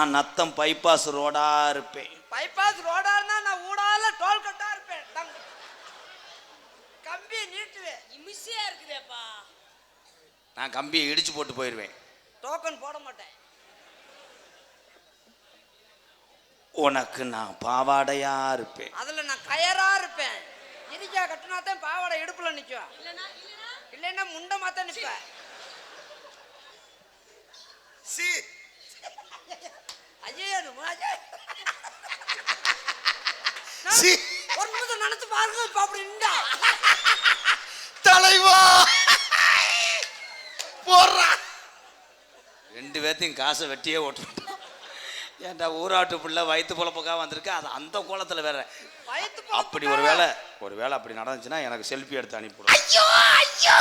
நான் நத்தம் பைபாஸ் ரோடா இருப்பேன். பைபாஸ் ரோடா இருந்தா நான் ஊடால டோல் கட்டா இருப்பேன். கம்பி நீட்டுவேன். இமிசியா இருக்குதேப்பா. நான் கம்பியை இடிச்சு போட்டு போயிடுவேன். டோக்கன் போட மாட்டேன். உனக்கு நான் பாவாடையா இருப்பேன். அதுல நான் கயரா இருப்பேன். இடிக்கா கட்டினா தான் பாவாடை இடுப்புல நிக்கும். இல்லைன்னா முண்டை மாத்த நிப்பேன். ஐயா ஒரு நிமிஷம் நினைச்சு பாருங்க. இப்ப அப்படி நின்றா தலைவா போடுறா. ரெண்டு பேர்த்தையும் காசை வெட்டியே ஓட்டு. ஏன்டா ஊராட்டு பிள்ளை வயிற்று பொழப்புக்காக வந்திருக்கு. அது அந்த கோலத்தில் வேற. அப்படி ஒரு வேளை அப்படி நடந்துச்சுன்னா எனக்கு செல்ஃபி எடுத்து அனுப்பிவிடும். ஐயோ ஐயோ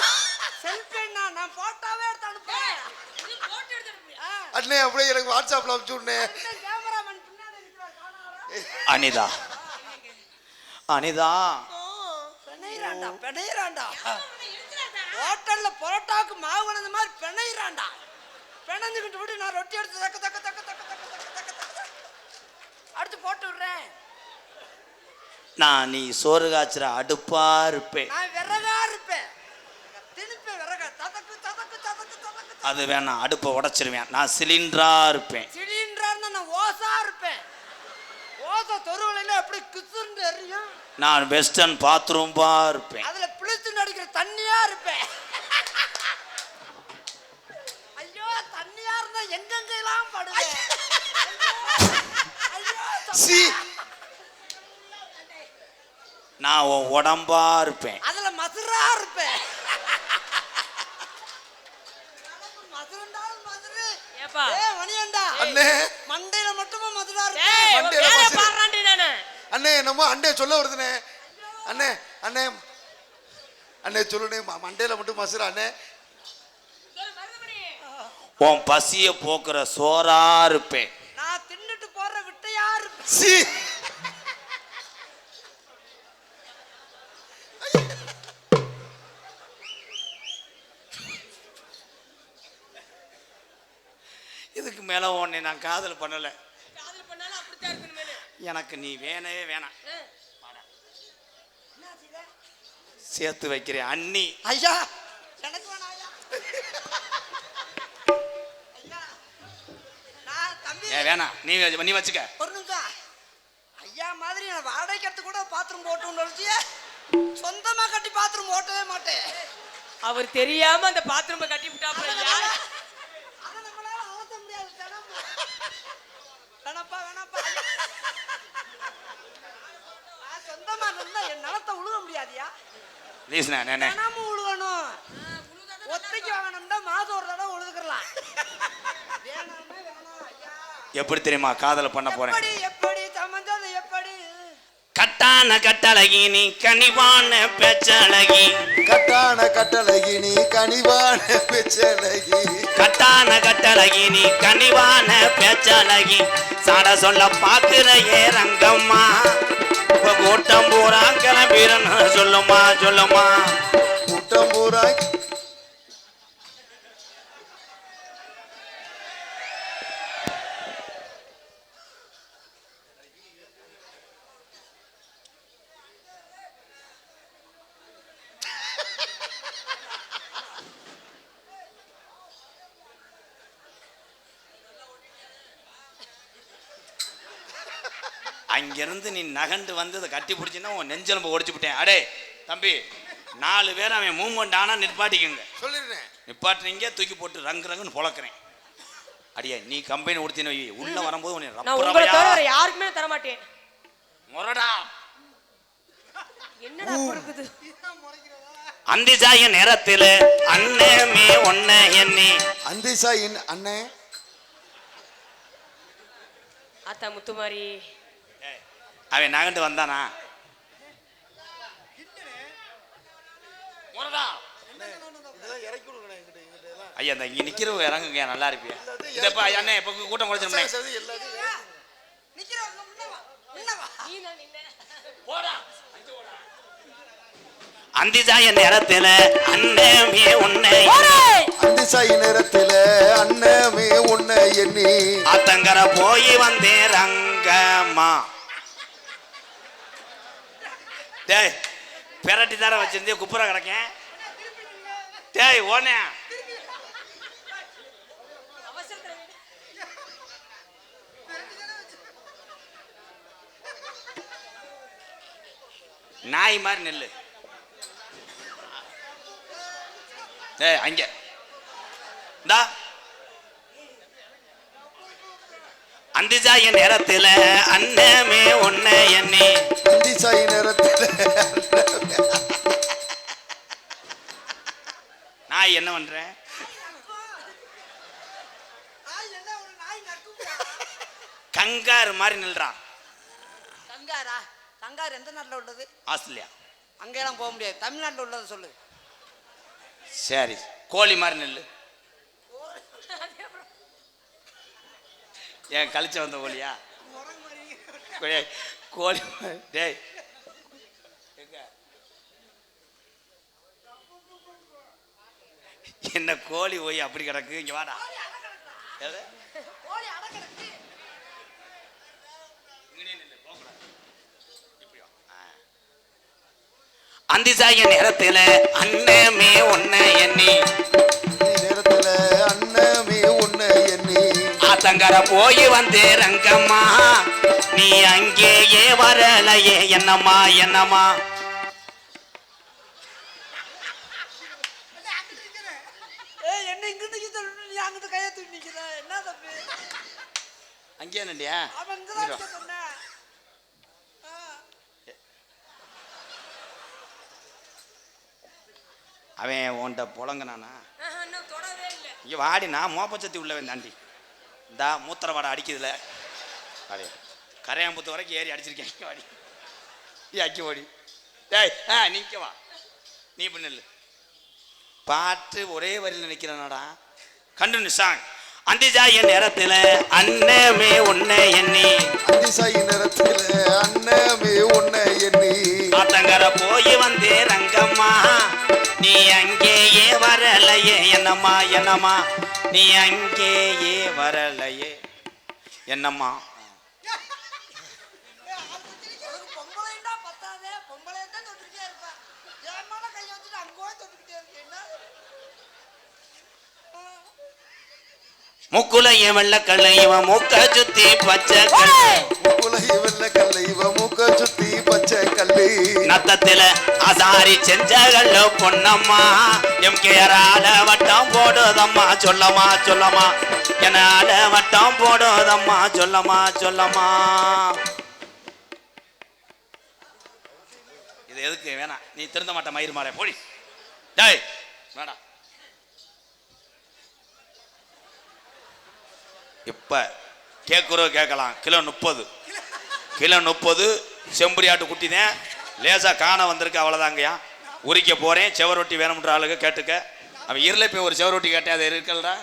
செல்ஃபி நான் போட்டோவே எடுத்து அனுப்புறேன். அண்ணே அப்படியே எனக்கு வாட்ஸ்அப்ல அனுப்பிச்சு விடுனே. கேமராமேன் பின்னாடி நிக்கிறான். அனிதா அனிதா பெணையிராண்டா. ஹோட்டல்ல பரோட்டாக்கு மாவு வந்தது மாதிரி பெணையிராண்டா. பெணஞ்சுக்கிட்டு விட்டு நான் ரொட்டி எடுத்து தக்க தக்க தக்க தக்க தக்க தக்க தக்க அடுத்து போட்டு விடுறேன். நான் நீ சோறு காய்ச்சுற அடுப்பா இருப்பேன். நான் விறகா இருப்பேன். திணிப்பேன் விறகா. ததக்கு ததக்கு ததக்கு ததக்கு. அது வேணாம், அடுப்பை உடைச்சிருவேன். நான் சிலிண்டரா இருப்பேன். சிலிண்டரா இருந்தா நான் ஓசா இருப்பேன். ஓசை தொருவில எப்படி கிசுன்னு எரியும். நான் வெஸ்டர்ன் பாத்ரூம்பா இருப்பேன். அதுல பிளிச்சு நடிக்கிற தண்ணியா இருப்பேன். ஐயோ தண்ணியா இருந்தா எங்கெங்க எல்லாம் படுவேன். நான் உன் உடம்பா இருப்பேன். அதுல மதுரா இருப்பேன். மண்டையில மட்டுமா மதுரா அண்ணே நம்ம அண்ணே சொல்ல வருதுனே. அண்ணே அண்ணே அண்ணே சொல்லுனே மண்டையில மட்டும் மசுரா. அண்ணே உன் பசிய போக்குற சோறா இருப்பேன். நான் தின்னுட்டு போற விட்டையா இருப்பேன். இதுக்கு மேல உன்னை நான் காதல் பண்ணல. காதல் பண்ணாலும் அப்படித்தான் இருக்கணும். எனக்கு நீ வேணவே வேணாம். சேர்த்து வைக்கிறேன் அண்ணி. ஐயா எனக்கு வேணாம் ஐயா. ஐயா நான் தம்பி வேணாம், நீ வச்சுக்க. ஒரு நிமிஷம். ஐயா மாதிரி நான் வாடகை கட்டு கூட பாத்ரூம் போட்டு சொந்தமா கட்டி பாத்ரூம் ஓட்டவே மாட்டேன். அவர் தெரியாம அந்த பாத்ரூம் கட்டி விட்டாப்ல. வேணாப்பா வேணாப்பா. சொந்தமா இருந்தா என் நிலத்தை உழுக முடியாதியா. தினமும் உழுகணும். ஒத்தைக்கு வாங்கணும்னா மாதம் ஒரு தடவை உழுதுக்கலாம். வேணாமே வேணாம் ஐயா. எப்படி தெரியுமா காதல் பண்ண போறேன்? எப்படி சமந்தது எப்படி? கட்டான கட்டழகி நீ கனிவான பேச்சழகி. கட்டான கட்டழகி நீ கனிவான பேச்சழகி. கட்டான கட்டழகி நீ கனிவான பேச்சழகி. சாட சொல்ல பாக்குற ஏ ரங்கம்மா. கூட்டம் பூரா கிளம்பிரன்னு சொல்லுமா சொல்லுமா. கூட்டம் பூரா அங்கிருந்து நீ நகண்டு வந்து அதை கட்டி பிடிச்சின்னா உன் நெஞ்செலும்பு ஒடிச்சு விட்டேன். அடே தம்பி, 4 பேர் அவன் மூவ்மெண்ட் ஆனா நிப்பாட்டிக்கங்க. சொல்லிடுறேன். நிப்பாட்டுறீங்க, தூக்கி போட்டு ரங்கு ரங்குன்னு பொழக்கிறேன். அடியே நீ கம்பெனி உடுத்தின உள்ள வரும்போது யாருக்குமே தர மாட்டேன். முரடா என்னடா இருக்குது? அந்திசாய நேரத்தில் அண்ணமே ஒன்ன எண்ணி. அந்திசாயின் அண்ணே ஆத்தா முத்துமாரி அவன் நகண்டு வந்தானா? ஐயா இந்த இங்க நிக்கிறவங்க இறங்குங்க, நல்லா இருப்பியா? இதப்பா அண்ணே இப்ப கூட்டம் குறைச்சிருமே. அந்திசாய நேரத்துல அண்ணமே உன்னை அந்திசாய் நேரத்துல அண்ணமே உன்னை எண்ணி ஆத்தங்கர போய் வந்தேன் ரங்கம்மா. டேய் பெரட்டி தார வச்சிருந்தே குப்புற கிடக்கேன். டேய் ஓனே நாய் மாதிரி நெல்லு. டேய் அங்க இந்தா அந்திசாய நேரத்துல அண்ணமே உன்னை எண்ணி அந்திசாய் நேரத்துல நாய் என்ன பண்ற? கங்காரு மாதிரி நில்றான். கங்காரா? கங்காரு எந்த நாட்டில் உள்ளது? ஆஸ்திரேலியா. அங்கெல்லாம் போக முடியாது, தமிழ்நாட்டில் உள்ளதை சொல்லு. சரி கோழி மாதிரி நெல்லு. ஏன் கழிச்ச வந்த கோழியா? கோழி. டேய் என்ன கோழி போய் அப்படி கிடக்கு? இங்க வாடா. அந்திசாய நேரத்துல அண்ணமே உன்னை எண்ணி நேரத்துல அண்ணமே உன்னை எண்ணி ஆத்தங்கர போய் வந்து ரங்கம்மா நீ அங்கேயே வரலையே என்னம்மா என்னம்மா. என்ன இங்கிட்டு நீ அங்கிட்டு கையை தூக்கி நிக்கிற என்ன தம்பி? அங்கேயே நண்டியா? அவன் இங்கதான் சொன்ன. அவன் உன்ட்ட புழங்கனானா? இன்னும் தொடவே இல்லை. இங்கே வாடி, நான் மோப்பச்சத்தி உள்ளவன் தாண்டி. இந்தா மூத்திர வாடை அடிக்குதுல வாடி. கரையாம்புத்து வரைக்கும் ஏறி அடிச்சிருக்கேன். இங்கே வாடி அக்கி ஓடி. டேய் நீக்க வா, நீ பண்ணு. பாட்டு ஒரே வரியில் நிற்கிறனாடா. Continue song. அந்திசாய நேரத்துல அண்ணமே உன்னை எண்ணி அந்திசாய் நேரத்துல அண்ணமே உன்னை எண்ணி ஆத்தங்கர போய் வந்தே ரங்கம்மா நீ அங்கேயே வரலையே என்னம்மா என்னம்மா நீ அங்கேயே வரலையே என்னம்மா. பொம்பளைண்டா பத்தாதே, பொம்பளை தான் தொட்டுக்கிட்டே இருப்பேன். என் மேல கை வச்சுட்டு அங்கோயே தொட்டுக்கிட்டே இருக்கேன். முக்குலையும் வெள்ளக்கல்ல இவன் மூக்க சுத்தி பச்சை கல்லு முக்குலைய வெள்ளக்கல்ல இவ மூக்க சுத்தி பச்சை கல்லு நத்தத்தில அசாரி செஞ்ச கல்லு பொன்னம்மா எம்கேரால வட்டம் போடுதம்மா சொல்லம்மா சொல்லம்மா என்னால வட்டம் போடுதம்மா சொல்லம்மா சொல்லம்மா. இது எதுக்கு வேணாம், நீ திருந்த மாட்ட மயிர் மாற போடி. டேய் வேணாம். இப்போ கேட்குறோம் கேட்கலாம். கிலோ 30 செம்பரியாட்டு குட்டி தான் லேசாக காண வந்திருக்கு, அவ்வளோதாங்கய்யா. உரிக்க போகிறேன். செவரொட்டி வேணும்ன்ற ஆளுங்க கேட்டுக்க. அவன் இருளை போய் ஒரு செவரொட்டி கேட்டே அதை இருக்கலடா,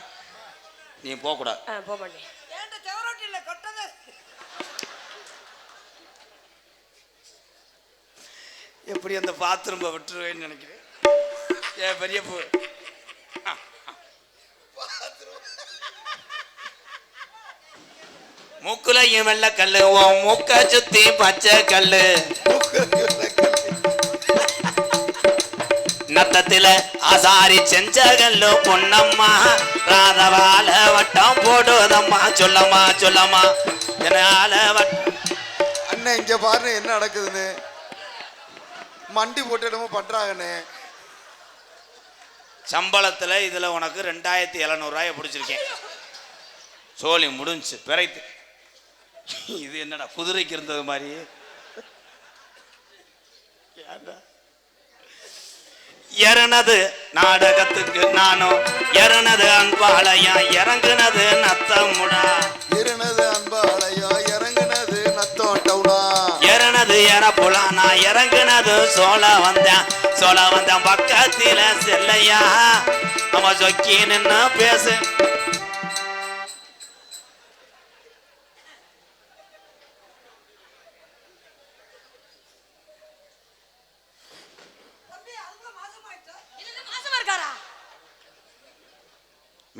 நீ போகக்கூடாது. போக மாட்டேன். ஏன்டா செவரொட்டி இல்லை கொட்டதே? எப்படி அந்த பாத்ரூம் விட்டுருவேன்னு நினைக்கிறேன். ஏன் பெரிய பூ மூக்குலையும் வெள்ள கல்லு உன் மூக்க சுத்தி பச்சை கல்லு நத்தத்தில அசாரி செஞ்ச கல்லு பொன்னம்மா ராதவால வட்டம் போடுதம்மா சொல்லம்மா சொல்லம்மா என்னால அண்ணன் இங்க பாருங்க என்ன நடக்குதுன்னு. மண்டி போட்டு என்னமோ பண்றாங்கண்ணே. சம்பளத்துல இதுல உனக்கு 2700 ரூபாய் பிடிச்சிருக்கேன். சோழி முடிஞ்சு பிறைத்து. இது என்னடா குதிரைக்கு இருந்தது மாதிரி. இறனது நாடகத்துக்கு நானும் இறனது அன்பாளையா இறங்குனது நத்தமுடா இறனது அன்பாளையா இறங்குனது நத்தோட்டவுடா இறனது இறப்புலா நான் இறங்குனது சோழ வந்தேன் பக்கத்தில செல்லையா அவன் சொக்கி நின்னு பேசு.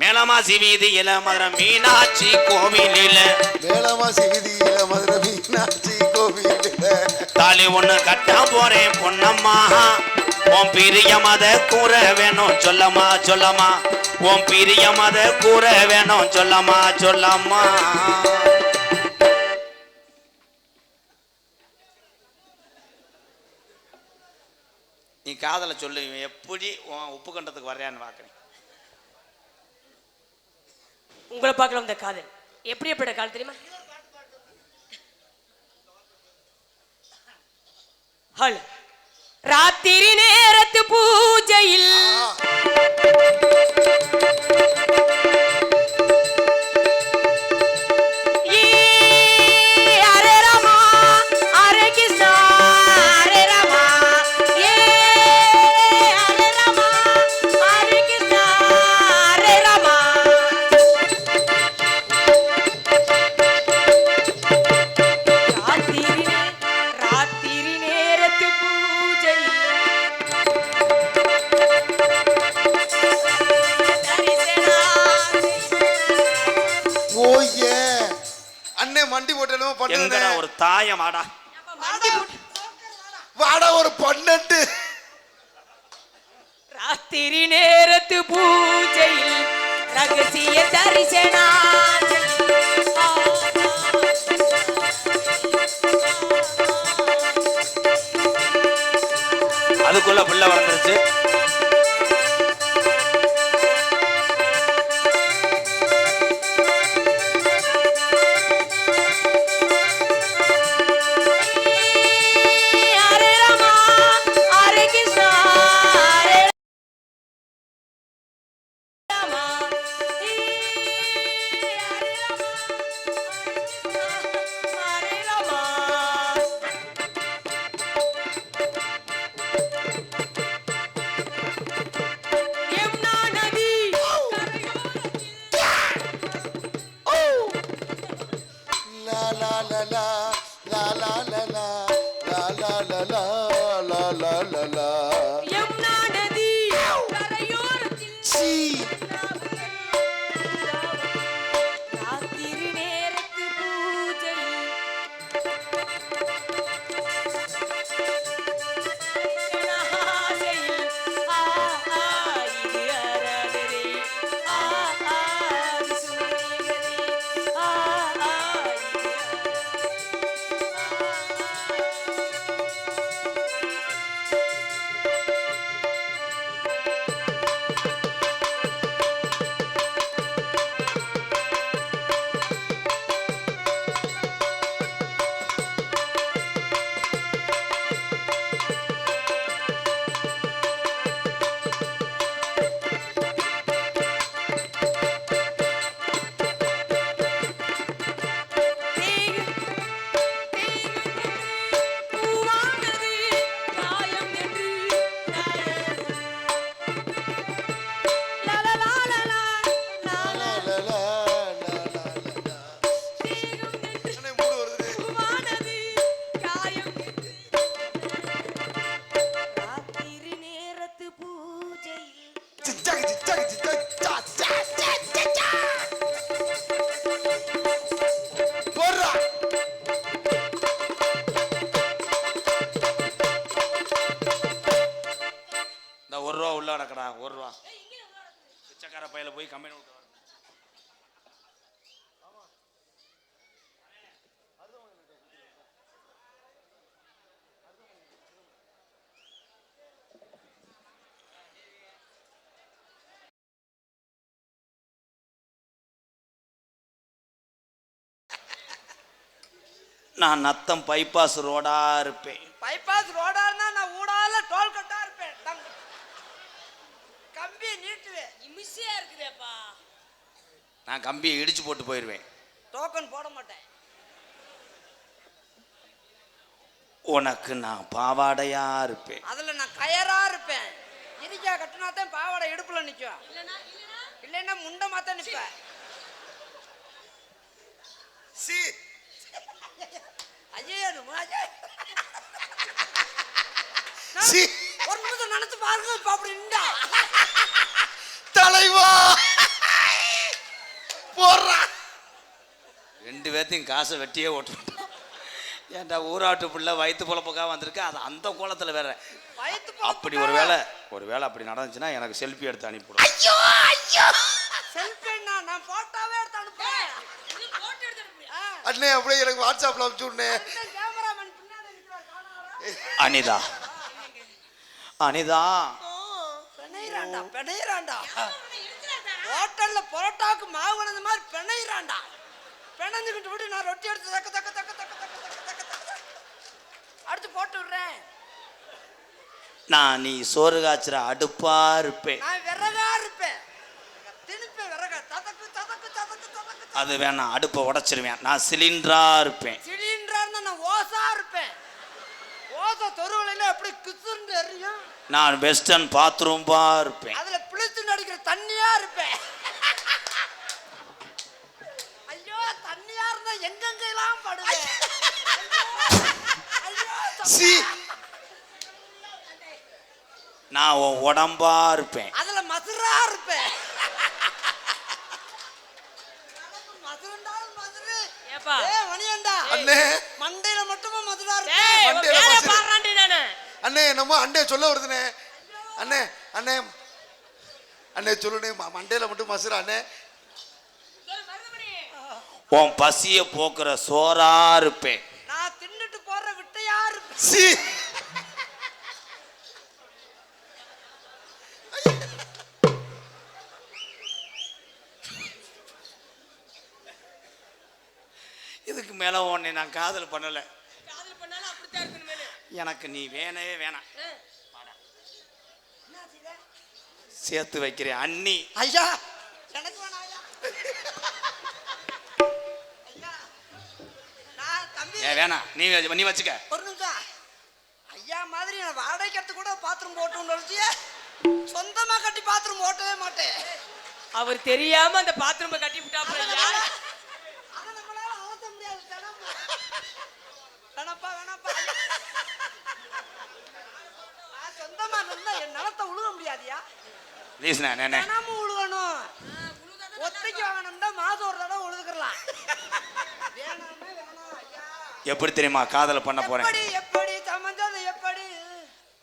மேலமாசி வீதியில மதுரை மீனாட்சி கோவிலில மேலமாசி வீதியில மதுரை மீனாட்சி கோவிலில தாலி ஒண்ணு கட்ட போறேன் பொன்னம்மா உன் பிரிய மத கூற வேணும் சொல்லம்மா சொல்லம்மா உன் பிரிய மத கூற வேணும் சொல்லம்மா சொல்லம்மா. நீ காதலை சொல்லு, இவன் எப்படி உன் உப்பு கண்டத்துக்கு வர்றான்னு பார்க்குறேன். உங்களை பார்க்கலாம் இந்த காதல் எப்படி எப்பட காதல் தெரியுமா? ஹல் ராத்திரி நேரத்து பூஜையில் எங்கடா ஒரு தாயம் வாடா வாடா ஒரு 12 ராத்திரி நேரத்து பூஜையில் ரகசிய தரிசனா அதுக்குள்ள பிள்ளை வளர்ந்துருச்சு. பிச்சைக்கார பையில போய் கம்பெனி விட்டு நான் நத்தம் பைபாஸ் ரோடா இருப்பேன். பைபாஸ் ரோடா இருந்தா நான் ஊடால டோல் கட்டா இருப்பேன். கம்பி நீட்டுவேன். நிமிஷியா இருக்குதேப்பா. நான் கம்பியை இடிச்சு போட்டு போயிடுவேன். டோக்கன் போட மாட்டேன். உனக்கு நான் பாவாடையா இருப்பேன். அதுல நான் கயரா இருப்பேன். இடிக்கா கட்டினா தான் பாவாடை இடுப்புல நிக்கும். இல்லைன்னா முண்டமா தான் நிப்பேன். சி ஐயோ சி ஒரு நிமிஷம் நினைச்சு பாருங்க இப்ப அப்படி நின்றா தலைவா போடுறா. ரெண்டு பேர்த்தையும் காசை வெட்டியே ஓட்டுறோம். ஏன்டா ஊராட்டு பிள்ளை வயிற்று பொழப்புக்காக வந்திருக்கு, அது அந்த கோலத்தில் வேற. வயித்து அப்படி ஒரு வேளை அப்படி நடந்துச்சுன்னா எனக்கு செல்ஃபி எடுத்து அனுப்பிவிடும். ஐயோ ஐயோ செல்ஃபின்னா நான் போட்டோவே எடுத்து அனுப்புறேன். அண்ணே அப்படியே எனக்கு வாட்ஸ்அப்ல அனுப்பிச்சு விடுனே. கேமராமேன் பின்னாடி நிக்கிறார் காணாரா? அனிதா அனிதா பெணையிராண்டா ஹோட்டல்ல பரோட்டாவுக்கு மாவு வந்தது மாதிரி பெணையிராண்டா. பெணைஞ்சுக்கிட்டு விட்டு நான் ரொட்டி எடுத்து தக்க தக்க தக்க தக்க தக்க தக்க தக்க தக்க அடுத்து போட்டு விடுறேன். நான் நீ சோறு காய்ச்சுற அடுப்பா இருப்பேன். நான் விறகா இருப்பேன். திணிப்பேன் விறகா ததக்கு ததக்கு ததக்கு ததக்கு. அது வேணாம், அடுப்பை உடைச்சிருவேன். நான் சிலிண்டரா இருப்பேன். சிலிண்டர்னா நான் ஓசா இருப்பேன். ஓசை தெருவுல எப்படி கிசுன்னு எரியும். நான் வெஸ்டர்ன் பாத்ரூம்பா இருப்பேன். அதுல பிளிச்சு நடிக்கிற தண்ணியா இருப்பேன். ஐயோ தண்ணியா இருந்தா எங்கெங்கெல்லாம் படுவேன். சி நான் உன் உடம்பா இருப்பேன். அதுல மதுரா இருப்பேன். மதுரண்டா மதுரு. ஏப்பா ஏய் மணியண்டா. அண்ணே மண்டையில மட்டுமா மதுரா டேய் இருக்கு. மண்டையில வேலை மசுரு. பாறாண்டி நானு. அண்ணே என்னமோ அண்ணே சொல்ல வருதுனே. அண்ணே அண்ணே அண்ணே சொல்லுனே மண்டையில மட்டும் மசுரா. அண்ணே உன் பசிய போக்குற சோறா இருப்பேன். நான் தின்னுட்டு போற விட்டையா இருப்பேன். சி இதுக்கு மேல உன்னை நான் காதல் பண்ணல. காதல் பண்ணாலும் அப்படித்தான் இருக்கணுமே. எனக்கு நீ வேணவே வேணாம். என்ன செய்த? சேர்த்து வைக்கிறேன் அண்ணி. ஐயா எனக்கு வேணாம் ஐயா. ஐயா நான் தம்பி வேணாம், நீ வச்சுக்க. ஒரு நிமிஷம். ஐயா மாதிரி நான் வாடகைக்கு எடுத்து கூட பாத்ரூம் போட்டோம்னு நினைச்சியே. சொந்தமா கட்டி பாத்ரூம் ஓட்டவே மாட்டேன். அவர் தெரியாம அந்த பாத்ரூமை கட்டி விட்டாப்புல. யார் அதை நம்மளால அழுத்த முடியாது. வேணாப்பா வேணாப்பா. நான் சொந்தமா இருந்தா என் நிலத்தை உழுக முடியாதியா. ப்ளீஸ்ண்ணே. தினமும் உழுகணும். ஒத்தைக்கு வாங்கணும்னா மாதம் ஒரு தடவை உழுதுக்கலாம். வேணாமே வேணாம் ஐயா. எப்படி தெரியுமா காதலை பண்ண போறேன்? எப்படி எப்படி சமைஞ்சது எப்படி?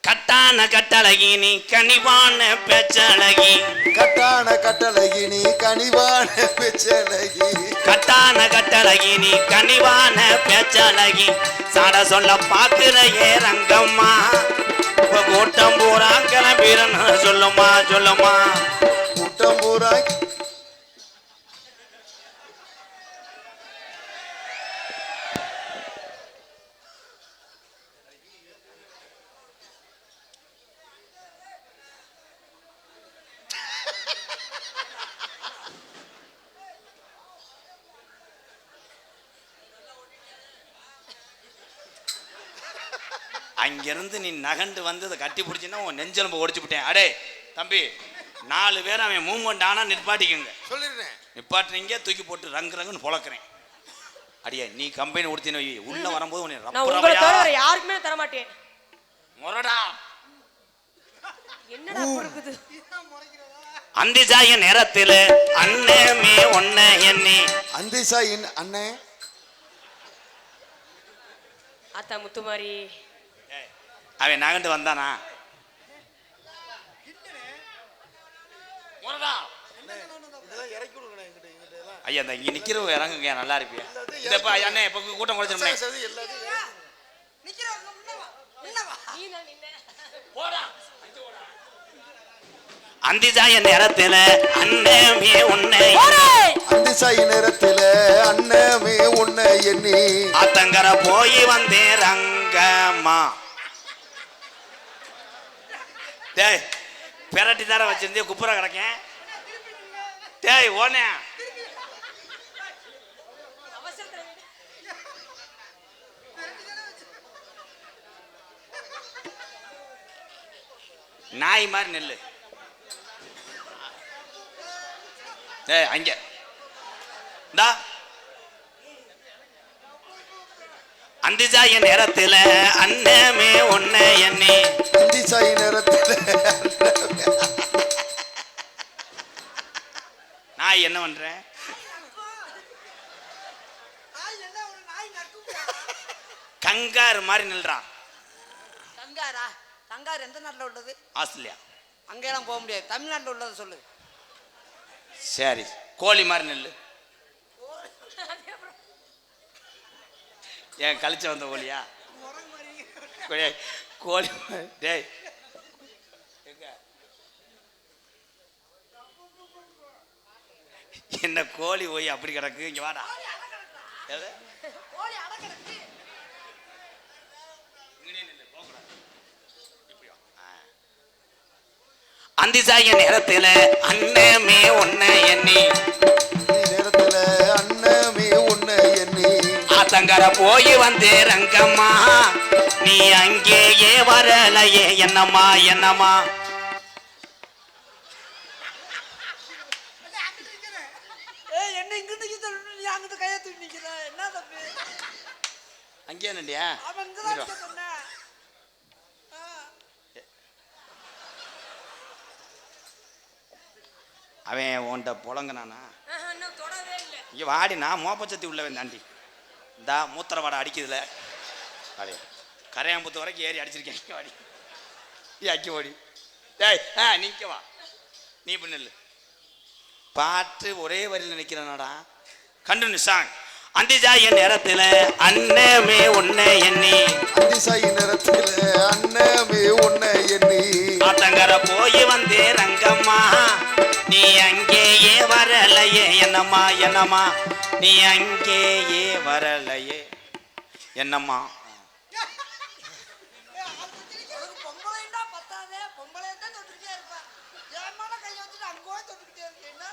கட்டான கட்டழகி நீ கனிவான பேச்சழகி. கட்டான கட்டழகி நீ கனிவான பேச்சழகி. கட்டான கட்டழகி நீ கனிவான பேச்சழகி. சாட சொல்ல பாக்குற ஏ ரங்கம்மா. கூட்டம் பூரா கிளம்பிறன்னு சொல்லுமா சொல்லுமா. கூட்டம் பூரா அங்கிருந்து நீ நகண்டு வந்து அதை கட்டி பிடிச்சின்னா உன் நெஞ்செலும்பு ஒடிச்சு விட்டேன். அடே தம்பி, 4 பேர் அவன் மூவ்மெண்ட் ஆனா நிப்பாட்டிக்கங்க. சொல்லிடுறேன். நிப்பாட்டினீங்க தூக்கி போட்டு ரங்கு ரங்குன்னு பொழக்கிறேன். அடியா நீ கம்பெனி கொடுத்தீங்க உள்ள வரும்போது உன்னை நான் உங்களை தவிர ரப்பரவையா வேற யாருக்குமே தர மாட்டேன். முரடா. என்னடா பொறுக்குது? அந்திசாய நேரத்தில் அண்ணமே ஒன்ன எண்ணி. அந்திசாயின் அண்ணே ஆத்தா முத்துமாரி அவன் நகண்டு வந்தானா? முரடா. இதெல்லாம் இறக்கி கொடுக்கணும் என்கிட்ட. இதெல்லாம் ஐயா இந்த இங்க நிக்கிறவங்க இறங்குங்க, நல்லா இருப்பியா? இந்த அண்ணே இப்ப கூட்டம் குறைச்சிருமே. எல்லாத்தையும் நிக்கிறவங்க முன்னவா முன்னவா. நீ தான் நின்ன. போடா. அந்திசாய நேரத்துல அண்ணமே உன்னை அந்திசாயி நேரத்துல அண்ணமே உன்னை எண்ணி. ஆத்தங்கர போய் வந்தேன் ரங்கம்மா. டேய் பெரட்டி தார வச்சிருந்தே குப்புற கிடக்கேன். டேய் ஓனே அவசரத்துல விடு. நாய் மாதிரி நெல்லு. டேய் அங்க டா. அந்திசாய நேரத்துல அண்ணமே உன்னை எண்ணி. அந்திசாயி நேரத்துல நான் என்ன பண்றேன்? கங்காரு மாதிரி நில்றான். கங்காரா? கங்காரு எந்த நாட்டில் உள்ளது? ஆஸ்திரேலியா. அங்கெல்லாம் போக முடியாது, தமிழ்நாட்டில் உள்ளதை சொல்லு. சரி, கோழி மாதிரி நில்லு. ஏன் கழிச்ச வந்த கோழியா? கோழி டேய் என்ன கோழி போய் அப்படி கிடக்கு, இங்க வாடா. அந்திசாய நேரத்துல அண்ணமே ஒன்ன எண்ணி, நேரத்துல அண்ணமே ஒன்ன எண்ணி, ஆத்தங்கர போய் வந்து ரங்கம்மா நீ அங்கேயே வரலையே என்னம்மா என்னம்மா. என்ன இங்கிட்டு நீ அங்கிட்டு கையை தூக்கி நிக்கிற, என்ன தம்பி? அங்கேயே நண்டியா? அவன் இங்கதான் சொன்ன. அவன் உன்ட்ட புலங்கனானா? இங்கே வாடி, நான் மோப்பச்சத்தி உள்ளவன் தாண்டி. இந்தா மூத்திர வாடை அடிக்குதுல வாடி, கரையாம்புத்து வரைக்கும் ஏறி அடிச்சிருக்கேன். இங்கே வாடி, அக்கி ஓடி. டேய் நீக்க வா, நீ இப்படி நெல்லு. பாட்டு ஒரே வரியில் நினைக்கிறேனாடா. Continue song. அந்திசாய நேரத்தில் அண்ணமே உன்னை எண்ணி, அந்திசாய நேரத்தில் அண்ணமே ஒன்ன எண்ணி, ஆத்தங்கர போய் வந்தே ரங்கம்மா நீ அங்கேயே வரலையே என்னம்மா என்னம்மா, நீ அங்கேயே வரலையே என்னம்மா. பொம்பளைன்னா பத்தாதே, பொம்பளை தான் தொட்டுக்கிட்டே இருப்பேன். ஏமான கையை வச்சுட்டு அங்கோ தொட்டுக்கிட்டே இருக்கு. என்ன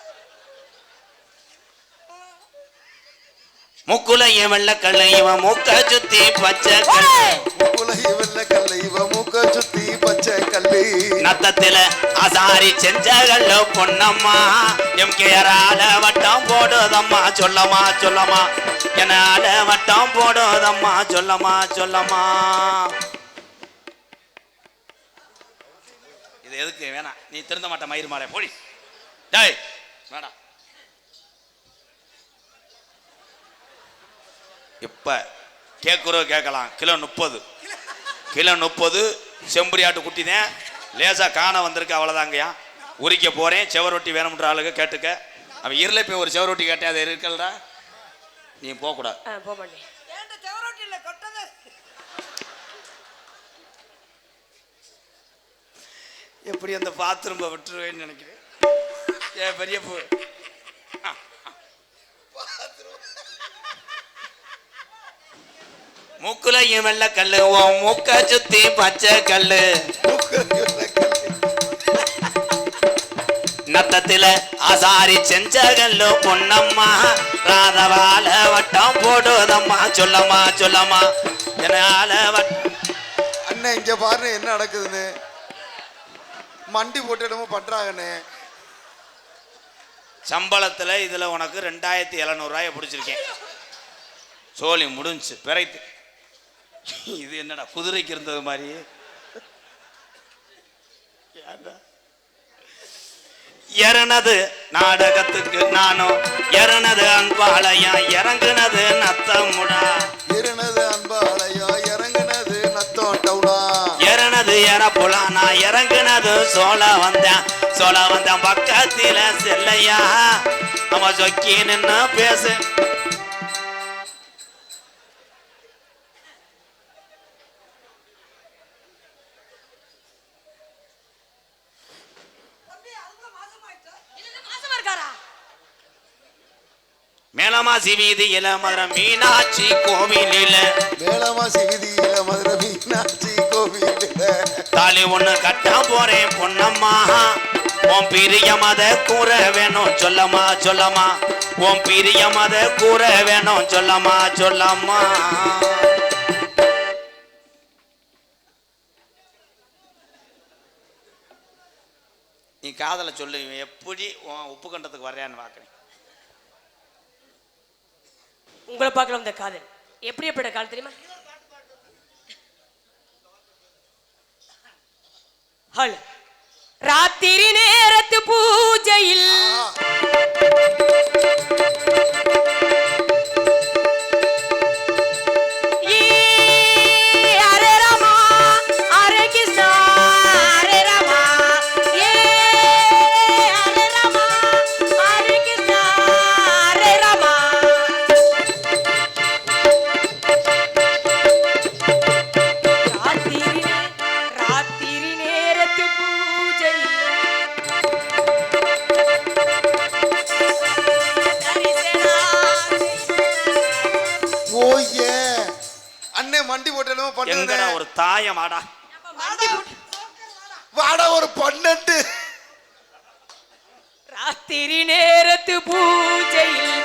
முக்குலைய வெள்ளக்கல்ல இவன் மூக்க சுத்தி பச்சை கல்லு, முக்குலைய வெள்ளக்கல்ல இவன் மூக்க சுத்தி பச்சை கல்லு, நத்தத்தில அசாரி செஞ்சகல்ல பொன்னம்மா எம்கேரால வட்டம் போடுதம்மா சொல்லம்மா சொல்லம்மா, என்னால வட்டம் போடுதம்மா சொல்லம்மா சொல்லம்மா. இது எதுக்கு வேணாம், நீ திருந்த மாட்ட மயிறு மாலை போடி. டேய் வேணாம். இப்போ கேட்குறோ கேட்கலாம். கிலோ 30, கிலோ 30 செம்பரி ஆட்டு குட்டி தான், லேசாக காண வந்திருக்கு, அவ்வளோதாங்கய்யா. உரிக்க போகிறேன். செவரொட்டி வேணும்ன்ற ஆளுங்க கேட்டுக்க. அவன் இருளை போய் ஒரு செவரொட்டி கேட்டேன், அது இருக்கலடா, நீ போகக்கூடாது. போக மாட்டேன். ஏன்டா செவரோட்டி இல்லை கொட்டது? எப்படி அந்த பாத்ரூம் விட்டுருவேன்னு நினைக்கிறேன். ஏ பெரிய பூ மூக்குலையும் வெள்ள கல்லு ஓ மூக்க சுத்தி பச்சை கல்லு, நத்தத்தில அசாரி செஞ்ச கல்லு பொன்னம்மா ராதவால வட்டம் போடுதம்மா சொல்லம்மா சொல்லம்மா, என்னால வட்டம். அண்ணன் இங்க பாருங்க என்ன நடக்குதுன்னு, மண்டி போட்டு என்னமோ பண்றாங்கண்ணே. சம்பளத்தில் இதில் உனக்கு 2700 பிடிச்சிருக்கேன். சோழி முடிஞ்சு பிறைத்து. இது என்னடா குதிரைக்கு இருந்தது மாதிரி. இறனது நாடகத்துக்கு நானும் இறனது அன்பாளையா இறங்குனது நத்தமுடா, இறனது அன்பாளையா இறங்குனது நத்தம் டவுனா, இறனது இறப்புலா நான் இறங்குனது சோழ வந்தேன் பக்கத்தில செல்லையா நம்ம சொக்கி நின்னு பேசு. மேலமாசி வீதியில மதுரை மீனாட்சி கோவிலில, மேலமாசி வீதியில மதுரை மீனாட்சி கோவிலில தாலி ஒண்ணு கட்ட போறேன் பொன்னம்மா உன் பிரிய மத கூற வேணும் சொல்லம்மா சொல்லம்மா, உன் பிரிய மத கூற வேணும் சொல்லம்மா சொல்லம்மா. நீ காதல சொல்லு, எப்படி உன் உப்பு கண்டத்துக்கு வர்றியான்னு பாக்குறேன். உங்களை பார்க்கலாம் இந்த காதல் எப்படிப்பட்ட காதல் தெரியுமா? ஹலோ, ராத்திரி நேரத்து பூஜையில் அண்ணே மண்டி போட்டேனோ எங்கடா பண்ணுங்க ஒரு தாயம் ஆடா வாடா ஒரு 12 ராத்திரி நேரத்து பூஜையில்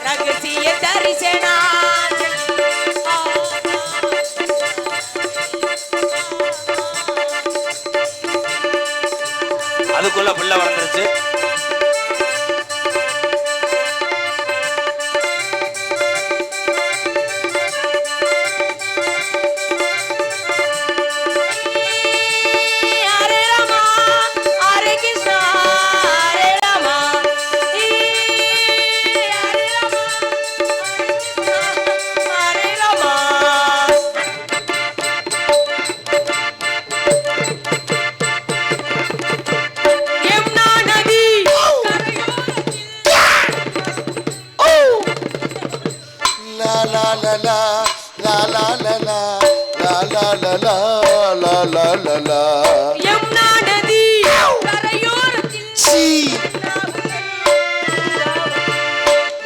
ரகசிய தரிசனா அதுக்குள்ள பிள்ளை வளர்ந்துருச்சு. யமுனா நதி கரையோரத்தில்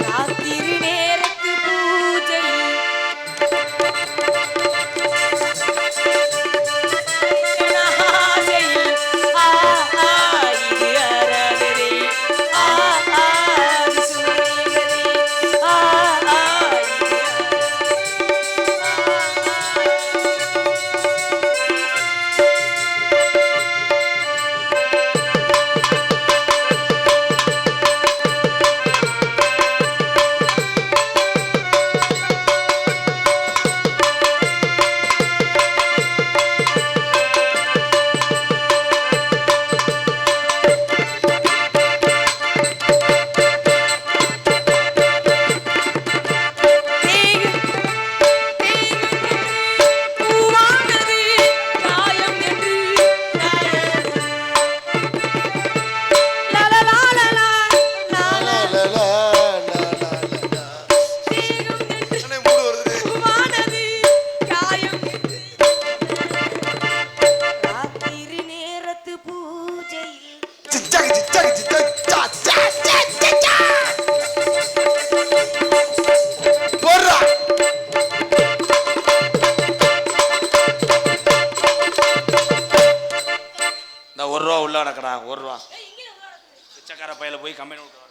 ராத்திரி நேரத்து பூஜையில் ஆசையில் இது அரடரே இது சூரியகரே இந்த 1 ரூபா உள்ள நடக்கடா 1 ரூபா பிச்சைக்கார பையில போய் கம்பெனி விட்டு